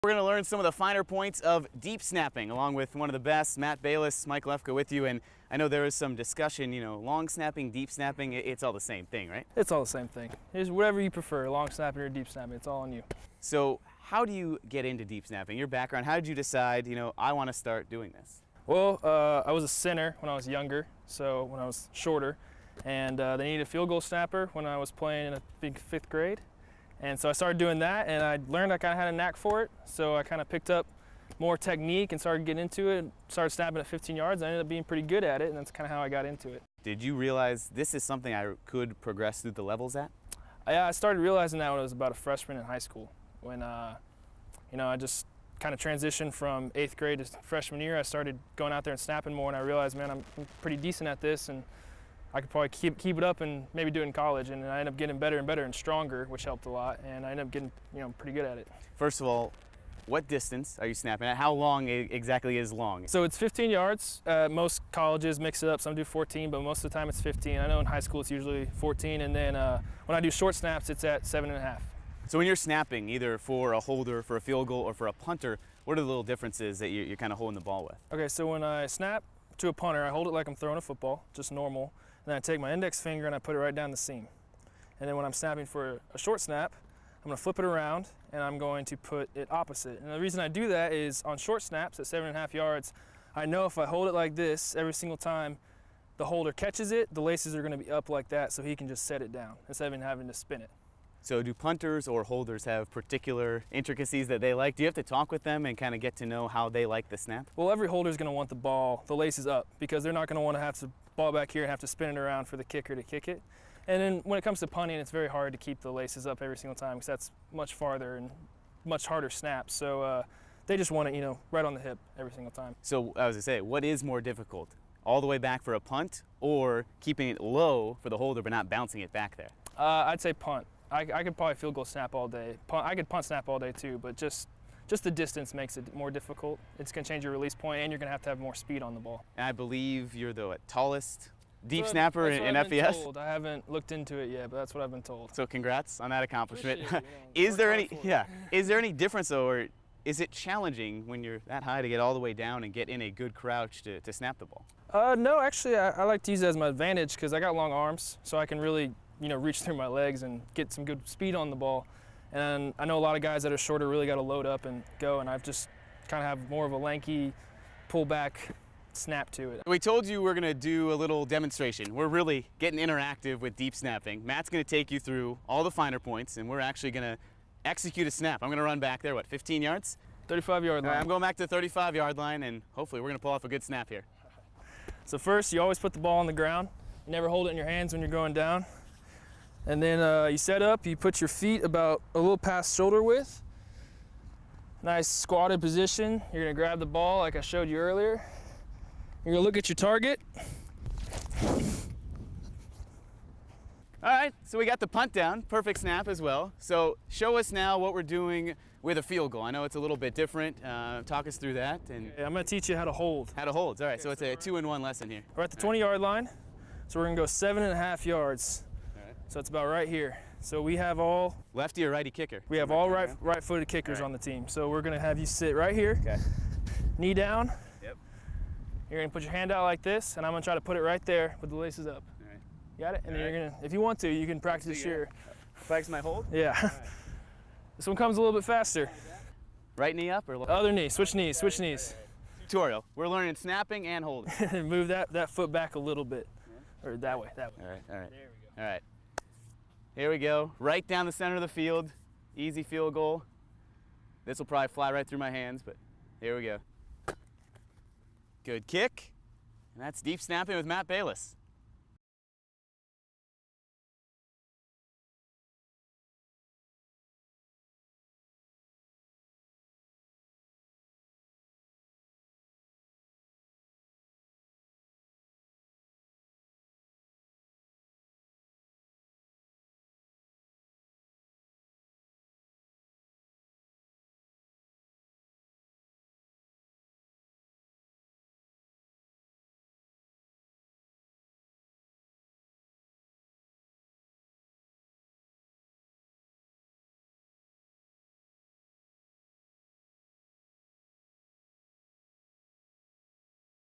We're going to learn some of the finer points of deep snapping along with one of the best, Matt Bayliss, Mike Lefka with you. And I know there was some discussion, long snapping, deep snapping, it's all the same thing, right? It's all the same thing. It's whatever you prefer, long snapping or deep snapping, it's all on you. So how do you get into deep snapping? Your background, how did you decide, I want to start doing this? Well, I was a center when I was younger, so when I was shorter, and they needed a field goal snapper when I was playing in, I think, 5th grade. And so I started doing that, and I learned I kind of had a knack for it, so I kind of picked up more technique and started getting into it, started snapping at 15 yards, and I ended up being pretty good at it, and that's kind of how I got into it. Did you realize this is something I could progress through the levels at? Yeah, I started realizing that when I was about a freshman in high school, when I just kind of transitioned from 8th grade to freshman year. I started going out there and snapping more, and I realized, man, I'm pretty decent at this, and I could probably keep it up and maybe do it in college. And I ended up getting better and better and stronger, which helped a lot, and I ended up getting pretty good at it. First of all, what distance are you snapping at? How long exactly is long? So it's 15 yards. Most colleges mix it up. Some do 14, but most of the time it's 15. I know in high school it's usually 14, and then when I do short snaps, it's at 7.5. So when you're snapping, either for a holder, for a field goal, or for a punter, what are the little differences that you're kind of holding the ball with? Okay, so when I snap to a punter, I hold it like I'm throwing a football, just normal. And then I take my index finger and I put it right down the seam. And then when I'm snapping for a short snap, I'm going to flip it around and I'm going to put it opposite. And the reason I do that is on short snaps at 7.5 yards, I know if I hold it like this every single time the holder catches it, the laces are going to be up like that so he can just set it down instead of having to spin it. So do punters or holders have particular intricacies that they like? Do you have to talk with them and kind of get to know how they like the snap? Well, every holder is going to want the laces up, because they're not going to want to have to ball back here and have to spin it around for the kicker to kick it. And then when it comes to punting, it's very hard to keep the laces up every single time because that's much farther and much harder snaps. So they just want it, right on the hip every single time. So I was going to say, what is more difficult? All the way back for a punt, or keeping it low for the holder but not bouncing it back there? I'd say punt. I could probably field goal snap all day. I could punt snap all day too, but just the distance makes it more difficult. It's going to change your release point, and you're going to have more speed on the ball. And I believe you're the tallest deep snapper in FBS? I haven't looked into it yet, but that's what I've been told. So congrats on that accomplishment. Is there any difference though, or is it challenging when you're that high to get all the way down and get in a good crouch to snap the ball? No, actually, I like to use it as my advantage because I got long arms, so I can really reach through my legs and get some good speed on the ball. And I know a lot of guys that are shorter really got to load up and go, and I've just kind of have more of a lanky, pull back snap to it. We told you we're going to do a little demonstration. We're really getting interactive with deep snapping. Matt's going to take you through all the finer points, and we're actually going to execute a snap. I'm going to run back there, 15 yards? 35-yard line. I'm going back to the 35-yard line, and hopefully we're going to pull off a good snap here. So first, you always put the ball on the ground. You never hold it in your hands when you're going down. And then you set up, you put your feet about a little past shoulder width. Nice squatted position. You're gonna grab the ball like I showed you earlier. You're gonna look at your target. All right, so we got the punt down, perfect snap as well. So show us now what we're doing with a field goal. I know it's a little bit different. Talk us through that. And okay, I'm gonna teach you how to hold. How to hold, all right, okay, so it's a 2-in-1 lesson here. We're at the 20-yard line, so we're gonna go 7.5 yards. So it's about right here. So we have all lefty or righty kicker. We have all right-footed kickers on the team. So we're gonna have you sit right here, okay, knee down. Yep. You're gonna put your hand out like this, and I'm gonna try to put it right there with the laces up. All right. Got it? And then you're gonna, if you want to, you can practice here. Practice my hold? Yeah. Right. This one comes a little bit faster. Right knee up or left? Other knee. Switch knees. Switch knees. Tutorial. We're learning snapping and holding. Move that foot back a little bit, or that way. That way. All right. All right. There we go. All right. Here we go, right down the center of the field, easy field goal. This will probably fly right through my hands, but here we go. Good kick, and that's deep snapping with Matt Bayliss.